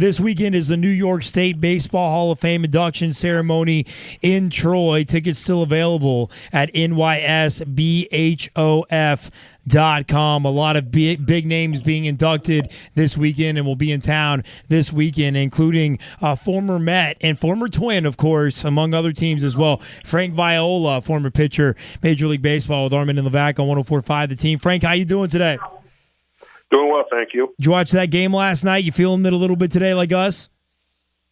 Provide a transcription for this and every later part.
this weekend is the New York State Baseball Hall of Fame induction ceremony in Troy. Tickets still available at nysbhof.com. A lot of big names being inducted this weekend and will be in town this weekend, including former Met and former Twin, of course, among other teams as well. Frank Viola, former pitcher, Major League Baseball with Armen and Levack on 104.5 The Team. Frank, how you doing today? Doing well, thank you. Did you watch that game last night? You feeling it a little bit today like us?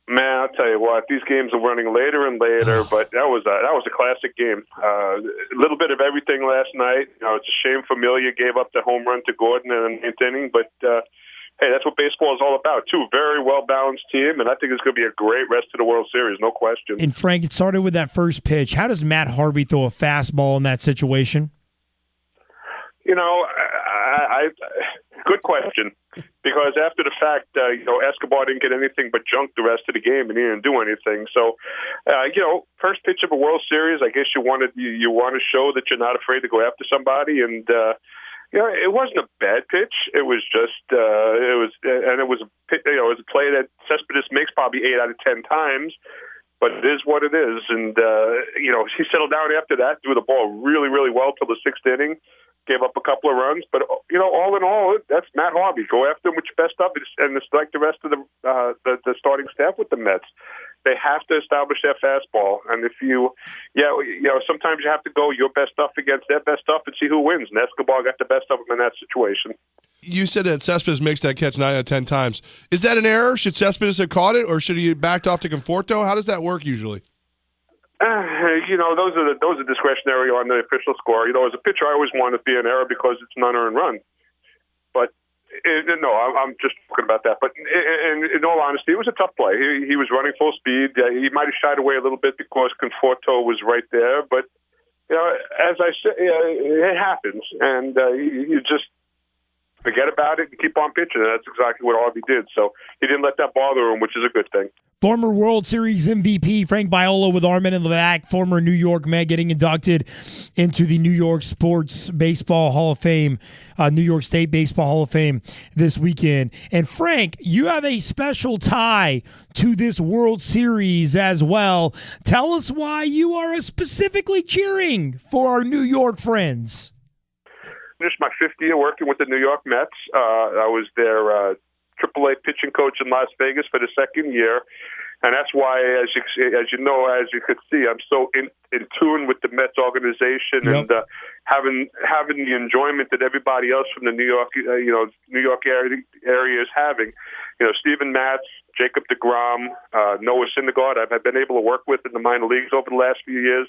Man, I'll tell you what, these games are running later and later, but that was a classic game. A little bit of everything last night. It's a shame Familia gave up the home run to Gordon in the ninth inning, but hey, that's what baseball is all about. Two very well-balanced team, and I think it's going to be a great rest of the World Series, no question. And Frank, it started with that first pitch. How does Matt Harvey throw a fastball in that situation? Good question. Because after the fact, Escobar didn't get anything but junk the rest of the game, and he didn't do anything. So, first pitch of a World Series, I guess you want to show that you're not afraid to go after somebody, and it wasn't a bad pitch. It was just it was a play that Cespedes makes probably 8 out of 10 times. But it is what it is, and he settled down after that, threw the ball really, really well till the sixth inning. Gave up a couple of runs, but all in all, that's Matt Harvey. Go after him with your best stuff, and it's like the rest of the starting staff with the Mets. They have to establish their fastball, and if sometimes you have to go your best stuff against their best stuff and see who wins. And Escobar got the best of them in that situation. You said that Cespedes makes that catch 9 out of 10 times. Is that an error? Should Cespedes have caught it, or should he have backed off to Conforto? How does that work usually? Those are discretionary on the official score. As a pitcher, I always want it to be an error because it's an unearned run. But I'm just talking about that. But in all honesty, it was a tough play. He was running full speed. He might have shied away a little bit because Conforto was right there. But as I said, it happens, and you just forget about it and keep on pitching. And that's exactly what Harvey did. So he didn't let that bother him, which is a good thing. Former World Series MVP Frank Viola with Armen and Levack, former New York Met, getting inducted into the New York Sports Baseball Hall of Fame, New York State Baseball Hall of Fame this weekend. And Frank, you have a special tie to this World Series as well. Tell us why you are specifically cheering for our New York friends. This is my 5th year working with the New York Mets. I was their AAA pitching coach in Las Vegas for the 2nd year, and that's why, as you could see, I'm so in tune with the Mets organization. Yep. And having the enjoyment that everybody else from the New York area is having. Steven Matz, Jacob deGrom, Noah Syndergaard, I've been able to work with in the minor leagues over the last few years.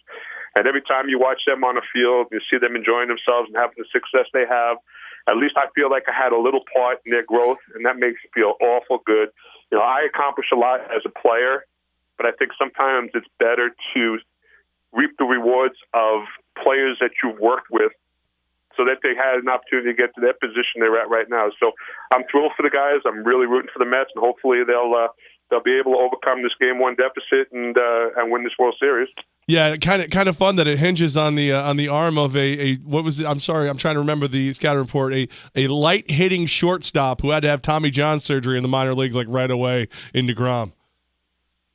And every time you watch them on the field, you see them enjoying themselves and having the success they have. At least I feel like I had a little part in their growth, and that makes me feel awful good. I accomplish a lot as a player, but I think sometimes it's better to reap the rewards of players that you've worked with so that they had an opportunity to get to that position they're at right now. So I'm thrilled for the guys. I'm really rooting for the Mets, and hopefully they'll be able to overcome this Game 1 deficit and win this World Series. Yeah, kind of fun that it hinges on the arm of a what was it? I'm sorry, I'm trying to remember the scouting report. A light hitting shortstop who had to have Tommy John surgery in the minor leagues like right away in deGrom.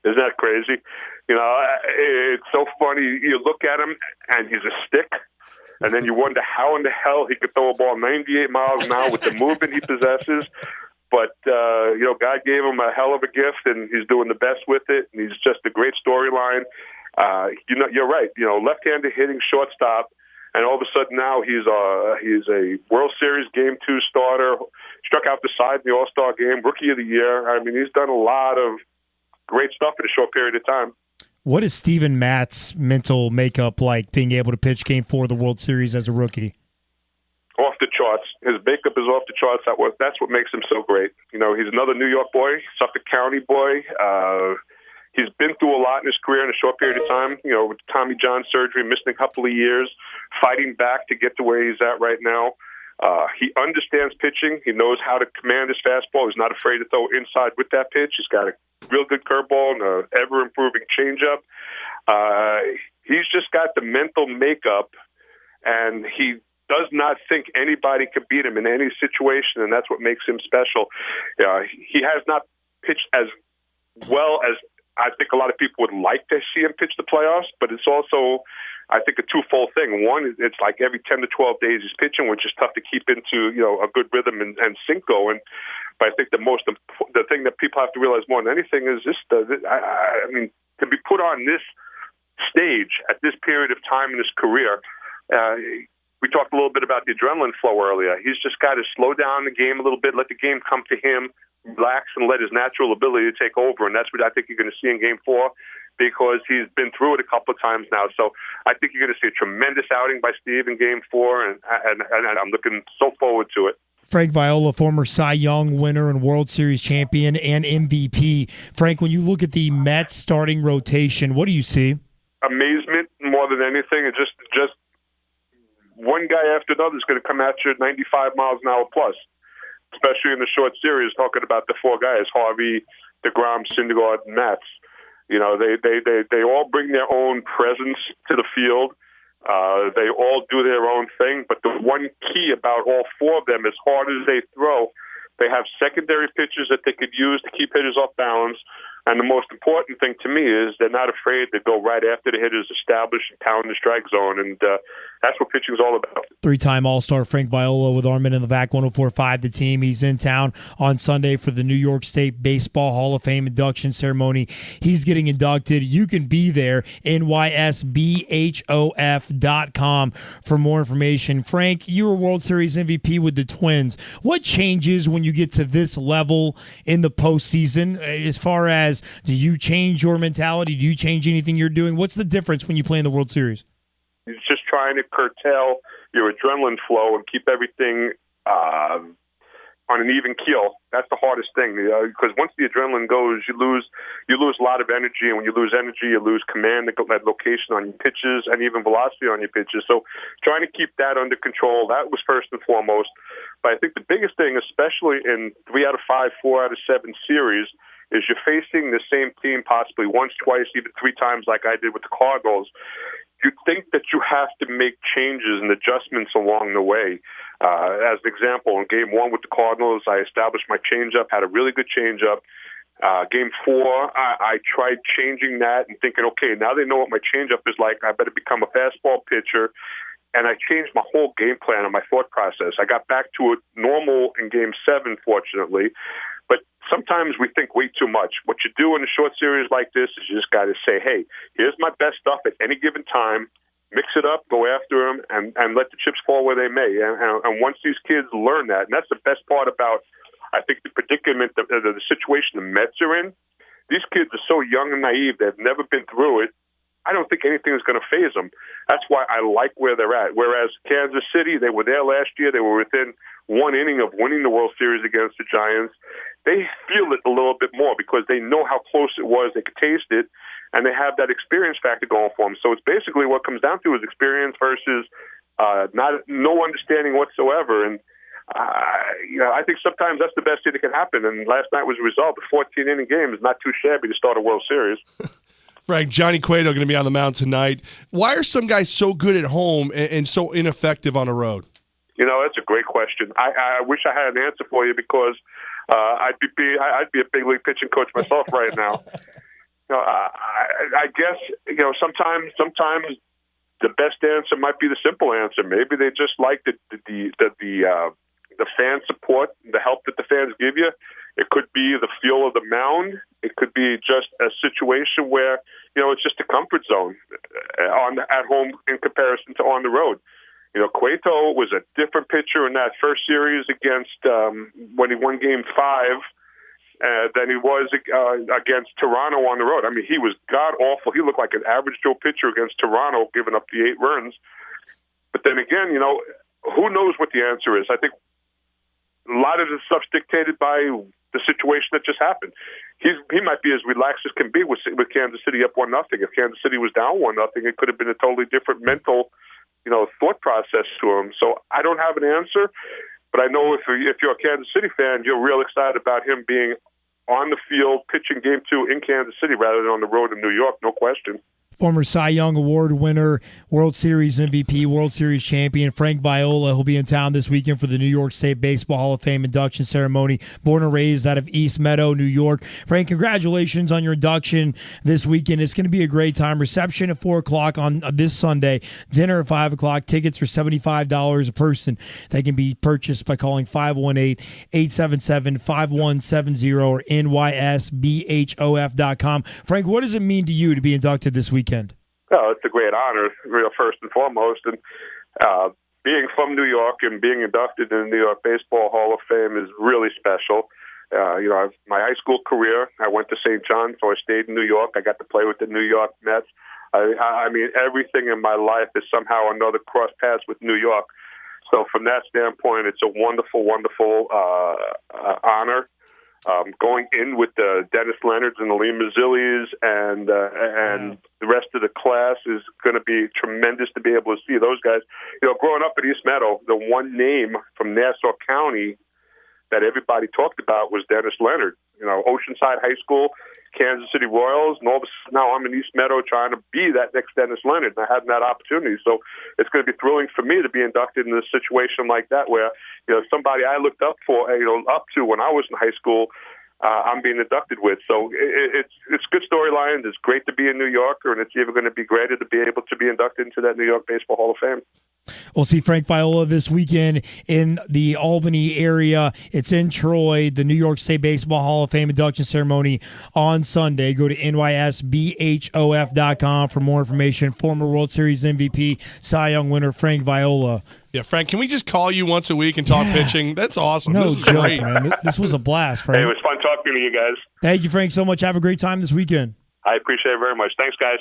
Isn't that crazy? It's so funny. You look at him and he's a stick, and then you wonder how in the hell he could throw a ball 98 miles an hour with the movement he possesses. But, God gave him a hell of a gift, and he's doing the best with it, and he's just a great storyline. You're right. Left-handed hitting shortstop, and all of a sudden now he's a World Series Game 2 starter, struck out the side in the All-Star game, Rookie of the Year. I mean, he's done a lot of great stuff in a short period of time. What is Steven Matt's mental makeup like, being able to pitch Game 4 of the World Series as a rookie? Off the charts. His makeup is off the charts. That's what makes him so great. He's another New York boy, Suffolk County boy. He's been through a lot in his career in a short period of time. With Tommy John surgery, missing a couple of years, fighting back to get to where he's at right now. He understands pitching. He knows how to command his fastball. He's not afraid to throw inside with that pitch. He's got a real good curveball and an ever-improving changeup. He's just got the mental makeup, and he does not think anybody can beat him in any situation, and that's what makes him special. He has not pitched as well as I think a lot of people would like to see him pitch the playoffs, but it's also, I think, a twofold thing. One, it's like every 10 to 12 days he's pitching, which is tough to keep into, a good rhythm and sync going. But I think the thing that people have to realize more than anything is this, to be put on this stage at this period of time in his career, we talked a little bit about the adrenaline flow earlier. He's just got to slow down the game a little bit, let the game come to him, relax, and let his natural ability to take over. And that's what I think you're going to see in Game 4 because he's been through it a couple of times now. So I think you're going to see a tremendous outing by Steve in Game 4, and I'm looking so forward to it. Frank Viola, former Cy Young winner and World Series champion and MVP. Frank, when you look at the Mets starting rotation, what do you see? Amazement more than anything. It's just one guy after another is going to come at you at 95 miles an hour plus, especially in the short series, talking about the four guys, Harvey, DeGrom, Syndergaard, and Matz. They all bring their own presence to the field. They all do their own thing, but the one key about all four of them, as hard as they throw, they have secondary pitches that they could use to keep hitters off balance. And the most important thing to me is they're not afraid to go right after the hitters establish and pound the strike zone. And that's what pitching is all about. Three-time All-Star Frank Viola with Armen and Levack 104.5 The Team. He's in town on Sunday for the New York State Baseball Hall of Fame induction ceremony. He's getting inducted. You can be there, nysbhof.com for more information. Frank, you were World Series MVP with the Twins. What changes when you get to this level in the postseason as far as do you change your mentality? Do you change anything you're doing? What's the difference when you play in the World Series? It's just trying to curtail your adrenaline flow and keep everything on an even keel. That's the hardest thing, because once the adrenaline goes, you lose a lot of energy, and when you lose energy, you lose command, that location on your pitches, and even velocity on your pitches. So trying to keep that under control, that was first and foremost. But I think the biggest thing, especially in 3 out of 5, 4 out of 7 series, is you're facing the same team possibly once, twice, even 3 times like I did with the Cardinals. You think that you have to make changes and adjustments along the way. As an example, in Game 1 with the Cardinals, I established my changeup, had a really good changeup. Game 4, I tried changing that and thinking, okay, now they know what my changeup is like. I better become a fastball pitcher. And I changed my whole game plan and my thought process. I got back to it normal in Game 7, fortunately. But sometimes we think way too much. What you do in a short series like this is you just got to say, hey, here's my best stuff at any given time. Mix it up, go after them, and let the chips fall where they may. And once these kids learn that, and that's the best part about, I think, the predicament, the situation the Mets are in. These kids are so young and naive. They've never been through it. I don't think anything is going to faze them. That's why I like where they're at. Whereas Kansas City, they were there last year. They were within 1 inning of winning the World Series against the Giants. They feel it a little bit more because they know how close it was. They could taste it, and they have that experience factor going for them. So it's basically what comes down to is experience versus no understanding whatsoever. And I think sometimes that's the best thing that can happen. And last night was a result. The 14-inning game is not too shabby to start a World Series. Frank, Johnny Cueto going to be on the mound tonight. Why are some guys so good at home and so ineffective on the road? That's a great question. I wish I had an answer for you because I'd be a big league pitching coach myself right now. I guess sometimes the best answer might be the simple answer. Maybe they just like the fan support, the help that the fans give you. It could be the feel of the mound. It could be just a situation where it's just a comfort zone at home in comparison to on the road. Cueto was a different pitcher in that first series against when he won Game 5 than he was against Toronto on the road. I mean, he was god-awful. He looked like an average Joe pitcher against Toronto, giving up the 8 runs. But then again, who knows what the answer is? I think a lot of the stuff's dictated by the situation that just happened. He might be as relaxed as can be with Kansas City up 1-0. If Kansas City was down 1-0, it could have been a totally different mental thought process to him. So I don't have an answer, but I know if you're a Kansas City fan, you're real excited about him being on the field pitching Game 2 in Kansas City rather than on the road in New York, no question. former Cy Young Award winner, World Series MVP, World Series champion, Frank Viola. He'll be in town this weekend for the New York State Baseball Hall of Fame induction ceremony. Born and raised out of East Meadow, New York. Frank, congratulations on your induction this weekend. It's going to be a great time. Reception at 4 o'clock on this Sunday. Dinner at 5 o'clock. Tickets are $75 a person. They can be purchased by calling 518-877-5170 or nysbhof.com. Frank, what does it mean to you to be inducted this weekend? Well, it's a great honor, first and foremost. And being from New York and being inducted in the New York Baseball Hall of Fame is really special. My high school career, I went to St. John, so I stayed in New York. I got to play with the New York Mets. I mean, everything in my life is somehow or another cross paths with New York. So from that standpoint, it's a wonderful, wonderful honor. Going in with the Dennis Leonards and the Lee Mazzillis and the rest of the class is going to be tremendous to be able to see those guys. Growing up in East Meadow, the one name from Nassau County that everybody talked about was Dennis Leonard. Oceanside High School, Kansas City Royals, and all of a sudden now I'm in East Meadow trying to be that next Dennis Leonard, and I had that opportunity. So it's going to be thrilling for me to be inducted in a situation like that where, somebody I looked up to when I was in high school, I'm being inducted with. So it's good storylines. It's great to be in New York, and it's even going to be greater to be able to be inducted into that New York Baseball Hall of Fame. We'll see Frank Viola this weekend in the Albany area. It's in Troy, the New York State Baseball Hall of Fame induction ceremony on Sunday. Go to nysbhof.com for more information. Former World Series MVP, Cy Young winner Frank Viola. Yeah, Frank, can we just call you once a week and talk pitching? That's awesome. No this is joke, great. man. This was a blast, Frank. Hey, it was fun talking to you guys. Thank you, Frank, so much. Have a great time this weekend. I appreciate it very much. Thanks, guys.